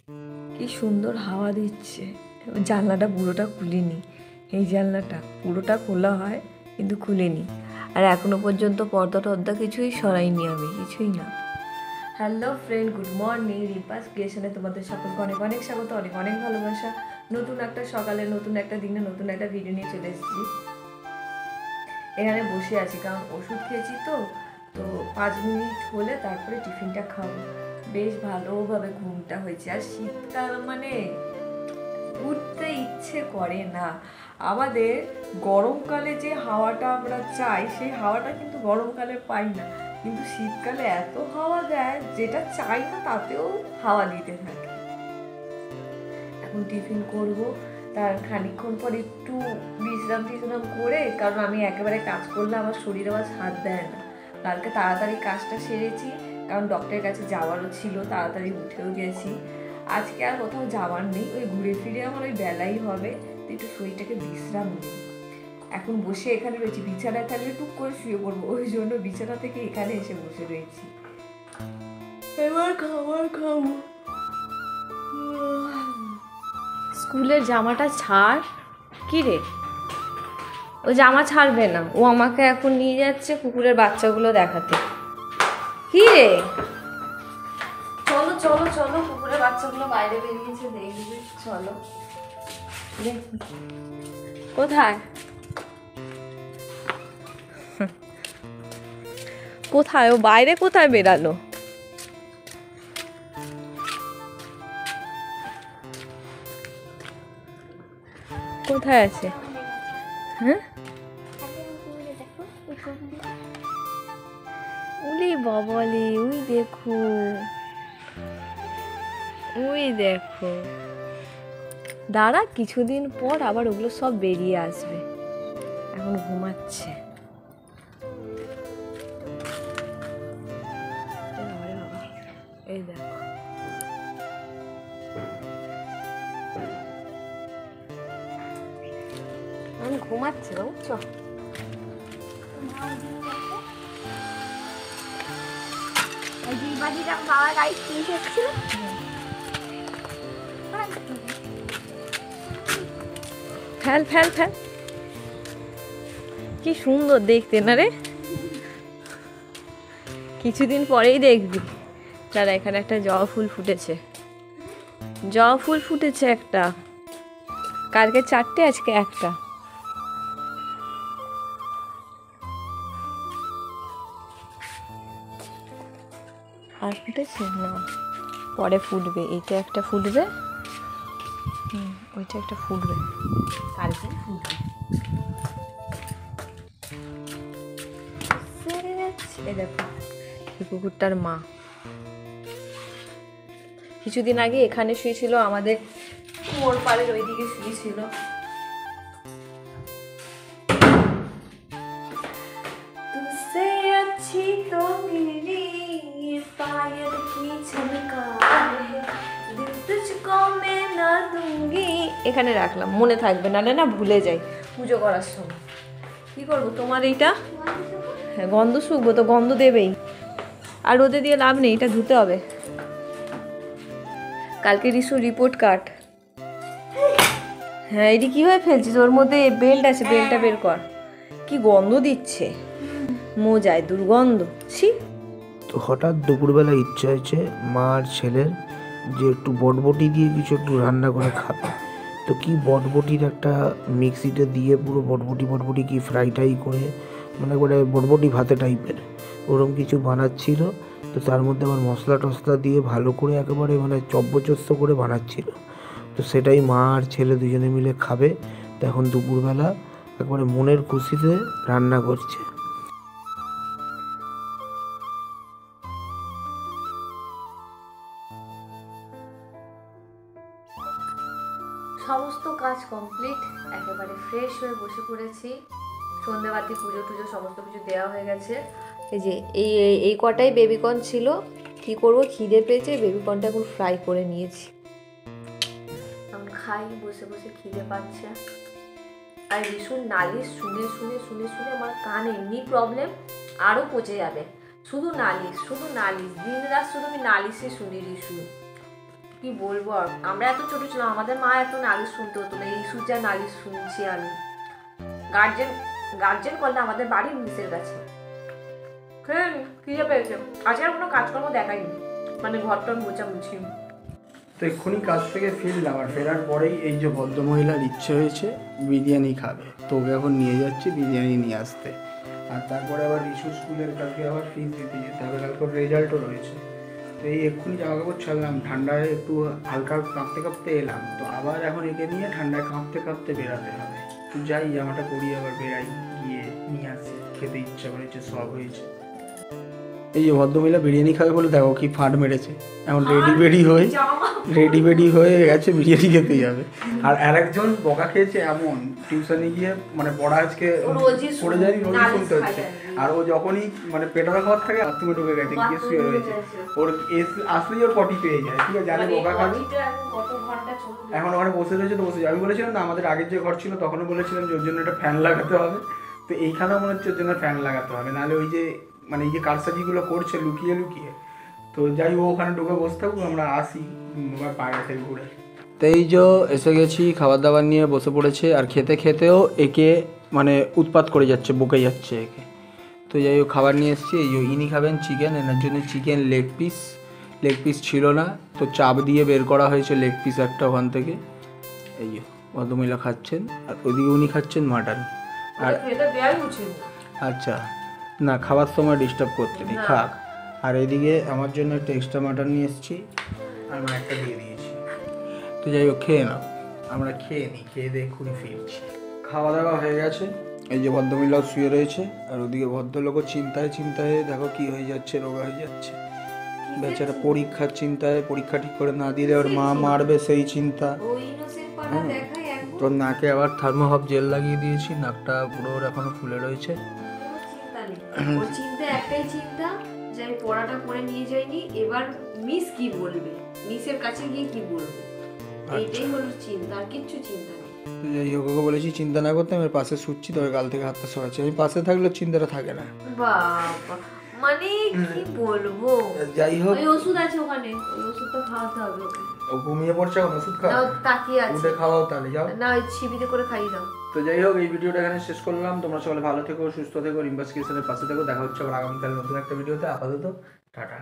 কি সুন্দর হাওয়া দিচ্ছে। জানলাটা পুরোটা খুলিনি, এই জানলাটা পুরোটা খোলা হয় কিন্তু খুলিনি। আর এখনো পর্যন্ত পর্দা টর্দা কিছুই সরাইনি আমি, কিছুই না। Hello friend, good morning. রিপাস ক্রিয়েশনে তোমাদের সকলকে অনেক অনেক স্বাগত, অনেক অনেক ভালোবাসা। নতুন একটা সকালে, নতুন একটা দিনে, নতুন একটা ভিডিও নিয়ে চলে এসেছি। এখানে বসে আছি কারণ ওষুধ খেয়েছি তো 5 মিনিট হলে তারপরে টিফিনটা খাবো। বেশ ভালোভাবে ঘুমটা হয়েছে। আর শীতকাল মানে উঠতে ইচ্ছে করে না। আমাদের গরমকালে যে হাওয়াটা আমরা চাই সেই হাওয়াটা কিন্তু গরমকালে পাই না, কিন্তু শীতকালে এত হাওয়া দেয় যেটা চাই না তাতেও হাওয়া দিতে থাকে। এখন টিফিন করব, তার খানিকক্ষণ পর একটু বিশ্রাম করে, কারণ আমি একেবারে কাজ করলে আমার শরীর আবার সাথ দেয় না। কালকে তাড়াতাড়ি কাজটা সেরেছি কারণ ডক্টরের কাছে যাওয়ারও ছিল, তাড়াতাড়ি উঠেও গেছি। আজকে আর কোথাও যাওয়ার নেই, ওই ঘুরে ফিরে আমার ওই বেলাই হবে, তো একটু শরীরটাকে বিশ্রাম নিই। এখন বসে এখানে রয়েছি, বিছানায় থাকলে টুক করে শুয়ে পড়বো, ওই জন্য বিছানা থেকে এখানে এসে বসে রয়েছি। এবার খাবার খাবো। স্কুলের জামাটা ছাড়। কি রে, ও জামা ছাড়বে না, ও আমাকে এখন নিয়ে যাচ্ছে কুকুরের বাচ্চাগুলো দেখাতে। কি রে, চলো চলো চলো, কুকুরের বাচ্চাগুলো বাইরে বেরিয়েছে দেখবি, চলো। কোথায় কোথায় ও বাইরে কোথায় বেরালো? কোথায় আছে? হ্যাঁ, ওরে বাবালে, ওই দেখো, ওই দেখো। দাঁড়া, কিছুদিন পর আবার ওগুলো সব বেরিয়ে আসবে, এখন ঘুমাচ্ছে। এই দেখো, এখন ঘুমাচ্ছে না, বুঝছো? ফেল ফেল ফেল, কি সুন্দর দেখতে না রে? কিছুদিন পরেই দেখবি। দাঁড়া, এখানে একটা জবা ফুল ফুটেছে, জবা ফুল ফুটেছে একটা, কালকে 4টে, আজকে একটা। আর ফুটেছে না, পরে ফুটবে। এইটা একটা ফুটবে, ওইটা একটা ফুটবে, কালকে ফুটবে। এই দেখো, এই কুকুরটার মা কিছুদিন আগে এখানে শুয়েছিল, আমাদের কুয়োর পাড়ের ওইদিকে শুয়েছিল। তুঝসে अच्छी तो मेरी पायल की झनकार है, दिल तुझको मैं ना दूंगी। এখানে রাখলাম, মনে থাকবে, নালে না ভুলে যাই পুজো করার সময়। কি করবো তোমার এইটা? হ্যাঁ, গন্ধ শুকবো তো, গন্ধ দেবেই, আর রোদে দিয়ে লাভ নেই, এটা ধুতে হবে। কালকে রিসু রিপোর্ট কার্ড। হ্যাঁ, এটি কীভাবে ফেলছিস? ওর মধ্যে বেল্ট আছে, বেল্টটা বের কর। কি গন্ধ দিচ্ছে, মোজায় দুর্গন্ধ, ছি। তো হঠাৎ দুপুরবেলা ইচ্ছা হয়েছে মা আর ছেলের যে একটু বটবটি দিয়ে কিছু একটু রান্না করে খাবে। তো কি বটবটির একটা মিক্সিতে দিয়ে পুরো বটবটি কি ফ্রাই করে, মানে একবারে বটবটি ভাতে টাইপের ওরকম কিছু বানাচ্ছিল। তো তার মধ্যে আবার মশলা টশলা দিয়ে ভালো করে একেবারে মানে চব্বচস্ত করে বানাচ্ছিল। তো সেটাই মা আর ছেলে দুজনে মিলে খাবে। তো এখন দুপুরবেলা একবারে মনের খুশিতে রান্না করছে। সমস্ত কাজ কমপ্লিট, একেবারে ফ্রেশ হয়ে বসে পড়েছি। সন্ধ্যাবাতি, পুজো টুজো সমস্ত কিছু দেওয়া হয়ে গেছে। এই যে এই কটাই বেবিকর্ন ছিল, কি করব, খিদে পেয়েছে, বেবিকর্নটা এখন ফ্রাই করে নিয়েছি। এখন খাই বসে বসে, খিদে পাচ্ছে। আর রিসুর নালিশ শুনে শুনে শুনে শুনে আমার কান এমনি প্রবলেম, আরও পচে যাবে। শুধু নালিশ, দিন রাত শুধু আমি নালিশে শুনি রিসু। কি বলবো আর, আমরা এত ছোট ছিলাম, আমাদের মা এত নালিশ শুনতে হতো না, এই সুজা নালিশ শুনছি আমি। গার্জেন গার্জেন করলে আমাদের বাড়ির মিসের কাছে। খিদে পেয়েছে, আজকে আর কোনো কাজকর্ম দেখাইনি, মানে ঘরটার মোছামুছি। তো এক্ষুনি কাজ থেকে ফিরলাম, আর ফেরার পরেই এই যে ভদ্রমহিলার ইচ্ছে হয়েছে বিরিয়ানি খাবে, তো ওকে এখন নিয়ে যাচ্ছি বিরিয়ানি নিয়ে আসতে। আর তারপরে আবার রিশু স্কুলের কালকে আবার ফিস দিতে যেতে হবে, কালকে রেজাল্টও রয়েছে। তো এই এক্ষুনি জামা কাপড় ছাড়লাম, ঠান্ডায় একটু হালকা কাঁপতে কাঁপতে এলাম, তো আবার এখন একে নিয়ে ঠান্ডায় কাঁপতে কাঁপতে বেরাতে হবে। তো যাই জামাটা পরি আবার বেরাই, গিয়ে নিয়ে আসি, খেতে ইচ্ছা করেছে, সব হয়েছে। এই যে ভদ্রমহিলা বিরিয়ানি খাবে বলে দেখো কি ফাঁট মেরেছে, এখন রেডি বেডি হয়ে গেছে, বিরিয়ানি খেতে যাবে। আর আরেকজন বকা খেয়েছে এমন, টিউশনে গিয়ে মানে পড়া আজকে পড়ে যায়নি, রোজই শুনতে হচ্ছে। আর ও যখনই মানে পেটার খাওয়ার থাকে বাথরুমে ঢুকে গেছে, গিয়ে শুয়ে রয়েছে, ওর আসলেই ওর পটি পেয়ে যায়, ঠিক আছে, জানে বকা খাবে। এখন ওখানে বসে রয়েছে, তো বসে আমি বলেছিলাম না আমাদের আগের যে ঘর ছিল তখনও বলেছিলাম যে ওর জন্য একটা ফ্যান লাগাতে হবে, তো এইখানেও মনে হচ্ছে ওর জন্য ফ্যান লাগাতে হবে, নাহলে ওই যে মানে এই যে কারসাজিগুলো করছে লুকিয়ে লুকিয়ে, তো যাই ও ওখানে ঢুকে বসে থাকুক, আমরা আসি বাইরে থেকে ঘুরে। তো এই যে এসে গেছি, খাবার দাবার নিয়ে বসে পড়েছে, আর খেতে খেতেও একে মানে উৎপাত করে যাচ্ছে, বকে যাচ্ছে একে। তো যাই হোক খাবার নিয়ে এসেছি, এই যে ইনি খাবেন চিকেন, এনার জন্য চিকেন লেগ পিস ছিল না, তো চাপ দিয়ে বের করা হয়েছে লেগ পিস একটা ওখান থেকে। এই যে ভদ্রমহিলা খাচ্ছেন, আর ওইদিকে উনি খাচ্ছেন মাটন। আর আচ্ছা না, খাবার সময় ডিস্টার্ব করতে নেই, খাক। আর এদিকে আমার জন্য একটা এক্সট্রা মাটন নিয়ে এসেছি, আর একটা দিয়ে দিয়েছি। তো যাই হোক খেয়ে নাও, আমরা খেয়ে নিই, খেয়ে দিয়ে এক্ষুনি ফিরছি। খাওয়া দাওয়া হয়ে গেছে, এই যে ভদ্রমহিলাও শুয়ে রয়েছে, আর ওদিকে ভদ্রলোকও চিন্তায় দেখো কি হয়ে যাচ্ছে, রোগা হয়ে যাচ্ছে বেচারা, পরীক্ষার চিন্তায়, পরীক্ষা ঠিক করে না দিলে ওর মা মারবে সেই চিন্তা। তোর নাকে আবার থার্মোহব জেল লাগিয়ে দিয়েছি, নাকটা পুরো এখনো ফুলে রয়েছে। ওর চিন্তা একটাই চিন্তা যে আমি পড়াটা করে নিয়ে যাইনি, এবার মিস কি বলবে, মিসের কাছে গিয়ে কি বলবে, এইটাই হলো চিন্তা, আর কিচ্ছু চিন্তা নেই। তো যাই হোক ওকে বলেছি চিন্তা না করতে, আমি পাশে শুচ্ছি, তবে গাল থেকে হাতটা সরাচ্ছি, আমি পাশে থাকলে চিন্তাটা থাকে না। বাবা মানে কি বলবো, যাই হোক ওই ওষুধ আছে ওখানে, ওই ওষুধটা খাওয়াতে হবে ওকে। ও ঘুমিয়ে পড়ছে, এখন ওষুধ খাও, তাকিয়ে আছে, উঠে খাওয়াও তাহলে, যাও না ওই ছিপিতে করে খাইয়ে দাও। তো যাই হোক এই ভিডিওটা এখানে শেষ করলাম, তোমরা সকলে ভালো থেকো, সুস্থ থেকো, ইনভেস্টিগেশনের পাশে থেকো, দেখা হচ্ছে আবার আগামীকাল নতুন একটা ভিডিওতে। আপাতত টাটা।